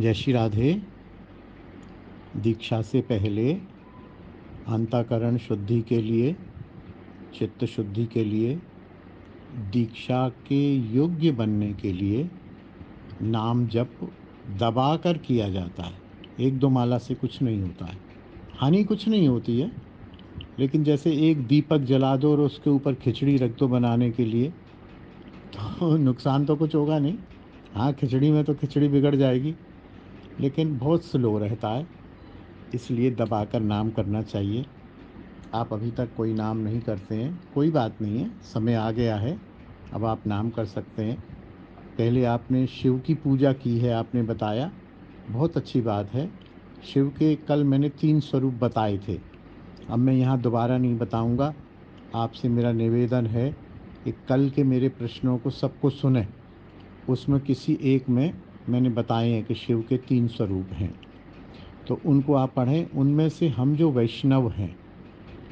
जय श्री राधे। दीक्षा से पहले अंतःकरण शुद्धि के लिए, चित्त शुद्धि के लिए, दीक्षा के योग्य बनने के लिए नाम जप दबाकर किया जाता है। एक दो माला से कुछ नहीं होता है, हानि कुछ नहीं होती है। लेकिन जैसे एक दीपक जला दो और उसके ऊपर खिचड़ी रख दो बनाने के लिए, तो नुकसान तो कुछ होगा नहीं। हाँ, खिचड़ी में तो खिचड़ी बिगड़ जाएगी, लेकिन बहुत स्लो रहता है। इसलिए दबाकर नाम करना चाहिए। आप अभी तक कोई नाम नहीं करते हैं, कोई बात नहीं है, समय आ गया है, अब आप नाम कर सकते हैं। पहले आपने शिव की पूजा की है, आपने बताया, बहुत अच्छी बात है। शिव के कल मैंने 3 स्वरूप बताए थे, अब मैं यहाँ दोबारा नहीं बताऊँगा। आपसे मेरा निवेदन है कि कल के मेरे प्रश्नों को सबको सुने, उसमें किसी एक में मैंने बताए हैं कि शिव के 3 स्वरूप हैं, तो उनको आप पढ़ें। उनमें से हम जो वैष्णव हैं,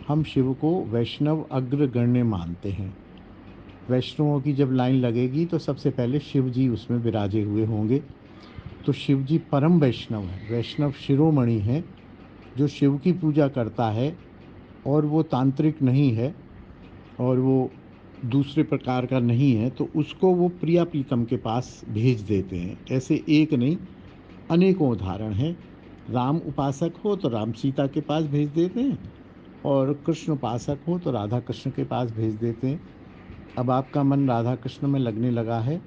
हम शिव को वैष्णव अग्रगण्य मानते हैं। वैष्णवों की जब लाइन लगेगी तो सबसे पहले शिव जी उसमें विराजे हुए होंगे। तो शिव जी परम वैष्णव है, वैष्णव शिरोमणि है। जो शिव की पूजा करता है और वो तांत्रिक नहीं है और वो दूसरे प्रकार का नहीं है, तो उसको वो प्रिया प्रीतम के पास भेज देते हैं। ऐसे एक नहीं, अनेकों उदाहरण हैं। राम उपासक हो तो राम सीता के पास भेज देते हैं, और कृष्ण उपासक हो तो राधा कृष्ण के पास भेज देते हैं। अब आपका मन राधा कृष्ण में लगने लगा है।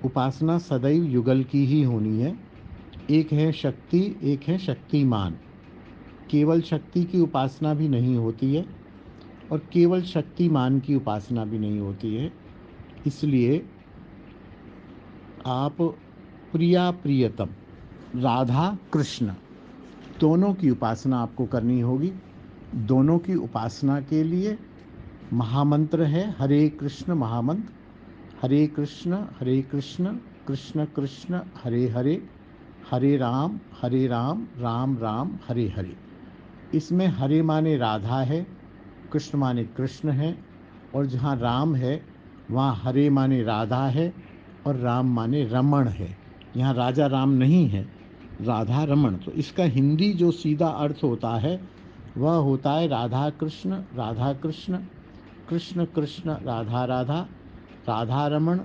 उपासना सदैव युगल की ही होनी है। एक है शक्ति, एक है शक्तिमान। केवल शक्ति की उपासना भी नहीं होती है और केवल शक्तिमान की उपासना भी नहीं होती है। इसलिए आप प्रिया प्रियतम, राधा कृष्ण, दोनों की उपासना आपको करनी होगी। दोनों की उपासना के लिए महामंत्र है हरे कृष्ण महामंत्र। हरे कृष्ण कृष्ण कृष्ण हरे हरे, हरे राम राम राम हरे हरे। इसमें हरे माने राधा है, कृष्ण माने कृष्ण है, और जहाँ राम है वहाँ हरे माने राधा है और राम माने रमण है। यहाँ राजा राम नहीं है, राधा रमण। तो इसका हिंदी जो सीधा अर्थ होता है वह होता है राधा कृष्ण कृष्ण कृष्ण राधा राधा, राधा रमण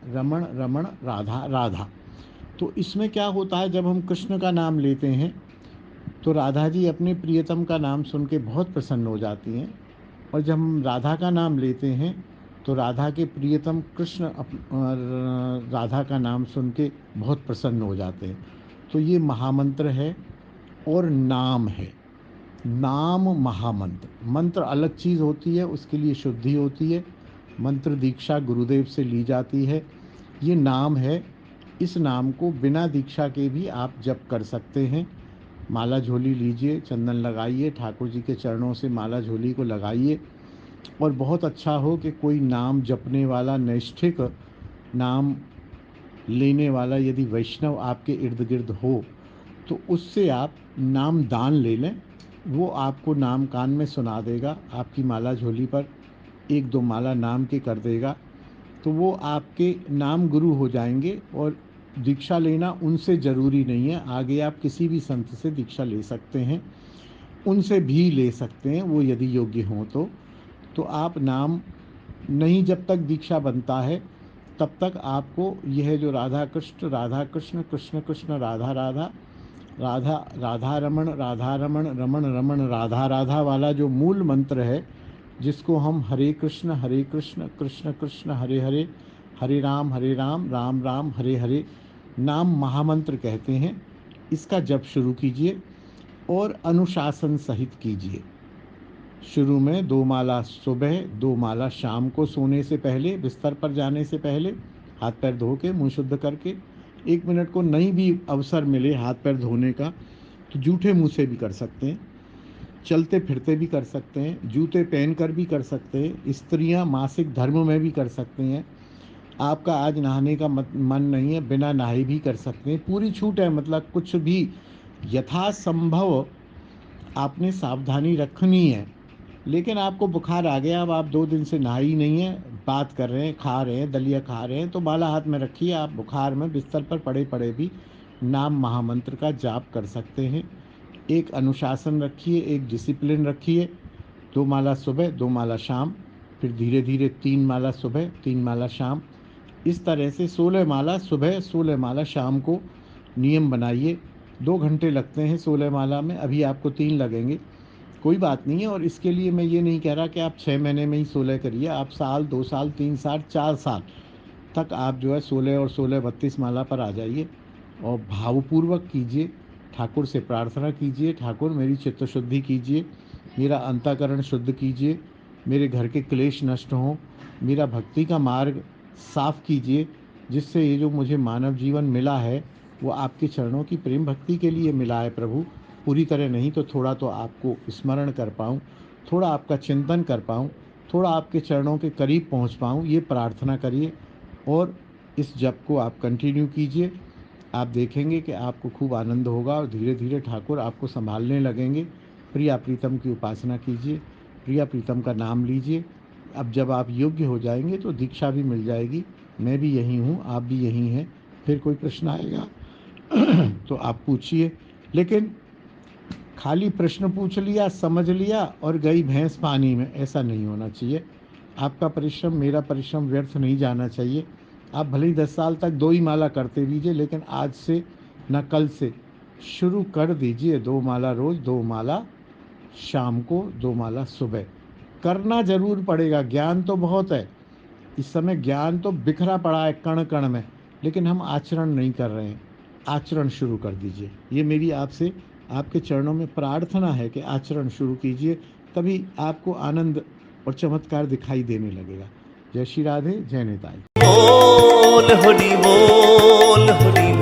रमण रमण राधा राधा। तो इसमें क्या होता है, जब हम कृष्ण का नाम लेते हैं तो राधा जी अपने प्रियतम का नाम सुन के बहुत प्रसन्न हो जाती हैं, और जब हम राधा का नाम लेते हैं तो राधा के प्रियतम कृष्ण राधा का नाम सुन के बहुत प्रसन्न हो जाते हैं। तो ये महामंत्र है और नाम है। नाम महामंत्र, मंत्र अलग चीज़ होती है, उसके लिए शुद्धि होती है। मंत्र दीक्षा गुरुदेव से ली जाती है। ये नाम है, इस नाम को बिना दीक्षा के भी आप जप कर सकते हैं। माला झोली लीजिए, चंदन लगाइए, ठाकुर जी के चरणों से माला झोली को लगाइए, और बहुत अच्छा हो कि कोई नाम जपने वाला, नैष्ठिक नाम लेने वाला यदि वैष्णव आपके इर्द गिर्द हो तो उससे आप नाम दान ले लें। वो आपको नाम कान में सुना देगा, आपकी माला झोली पर एक दो माला नाम के कर देगा, तो वो आपके नाम गुरु हो जाएंगे। और दीक्षा लेना उनसे ज़रूरी नहीं है, आगे आप किसी भी संत से दीक्षा ले सकते हैं, उनसे भी ले सकते हैं वो यदि योग्य हों तो आप नाम नहीं, जब तक दीक्षा बनता है तब तक आपको यह जो राधा कृष्ण कृष्ण कृष्ण राधा राधा, राधा रमण रमण रमण राधा राधा वाला जो मूल मंत्र है, जिसको हम हरे कृष्ण कृष्ण कृष्ण हरे हरे, हरे राम राम राम हरे हरे नाम महामंत्र कहते हैं, इसका जप शुरू कीजिए और अनुशासन सहित कीजिए। शुरू में 2 माला सुबह, 2 माला शाम को, सोने से पहले, बिस्तर पर जाने से पहले, हाथ पैर धो के, मुँह शुद्ध करके। 1 मिनट को नहीं भी अवसर मिले हाथ पैर धोने का तो जूठे मुँह से भी कर सकते हैं, चलते फिरते भी कर सकते हैं, जूते पहन कर भी कर सकते हैं, स्त्रियां मासिक धर्म में भी कर सकती हैं। आपका आज नहाने का मन नहीं है, बिना नहाए भी कर सकते हैं, पूरी छूट है। मतलब कुछ भी यथासंभव आपने सावधानी रखनी है। लेकिन आपको बुखार आ गया, अब आप 2 दिन से नहाई नहीं है, बात कर रहे हैं, खा रहे हैं, दलिया खा रहे हैं, तो माला हाथ में रखिए। आप बुखार में बिस्तर पर पड़े पड़े भी नाम महामंत्र का जाप कर सकते हैं। एक अनुशासन रखिए, एक डिसिप्लिन रखिए। 2 माला सुबह, 2 माला शाम, फिर धीरे धीरे 3 माला सुबह, 3 माला शाम, इस तरह से 16 माला सुबह, 16 माला शाम को नियम बनाइए। 2 घंटे लगते हैं 16 माला में, अभी आपको 3 लगेंगे, कोई बात नहीं है। और इसके लिए मैं ये नहीं कह रहा कि आप 6 महीने में ही 16 करिए, आप साल, 2 साल, 3 साल, 4 साल तक आप जो है 16 और 16 32 माला पर आ जाइए और भावपूर्वक कीजिए। ठाकुर से प्रार्थना कीजिए, ठाकुर मेरी चित्त शुद्धि कीजिए, मेरा अंतःकरण शुद्ध कीजिए, मेरे घर के क्लेश नष्ट हों, मेरा भक्ति का मार्ग साफ कीजिए, जिससे ये जो मुझे मानव जीवन मिला है वो आपके चरणों की प्रेम भक्ति के लिए मिला है प्रभु। पूरी तरह नहीं तो थोड़ा तो आपको स्मरण कर पाऊँ, थोड़ा आपका चिंतन कर पाऊँ, थोड़ा आपके चरणों के करीब पहुँच पाऊँ, ये प्रार्थना करिए। और इस जप को आप कंटिन्यू कीजिए। आप देखेंगे कि आपको खूब आनंद होगा और धीरे धीरे ठाकुर आपको संभालने लगेंगे। प्रिया प्रीतम की उपासना कीजिए, प्रिया प्रीतम का नाम लीजिए। अब जब आप योग्य हो जाएंगे तो दीक्षा भी मिल जाएगी। मैं भी यहीं हूँ, आप भी यहीं हैं। फिर कोई प्रश्न आएगा तो आप पूछिए, लेकिन खाली प्रश्न पूछ लिया, समझ लिया और गई भैंस पानी में, ऐसा नहीं होना चाहिए। आपका परिश्रम, मेरा परिश्रम व्यर्थ नहीं जाना चाहिए। आप भले ही 10 साल तक 2 ही माला करते रहिए, लेकिन आज से न कल से शुरू कर दीजिए 2 माला रोज़, 2 माला शाम को, 2 माला सुबह। करना ज़रूर पड़ेगा, ज्ञान तो बहुत है इस समय, ज्ञान तो बिखरा पड़ा है कण कण में, लेकिन हम आचरण नहीं कर रहे हैं। आचरण शुरू कर दीजिए, ये मेरी आपसे, आपके चरणों में प्रार्थना है कि आचरण शुरू कीजिए, तभी आपको आनंद और चमत्कार दिखाई देने लगेगा। जय श्री राधे, जय निताई। बोल हरि बोल हरि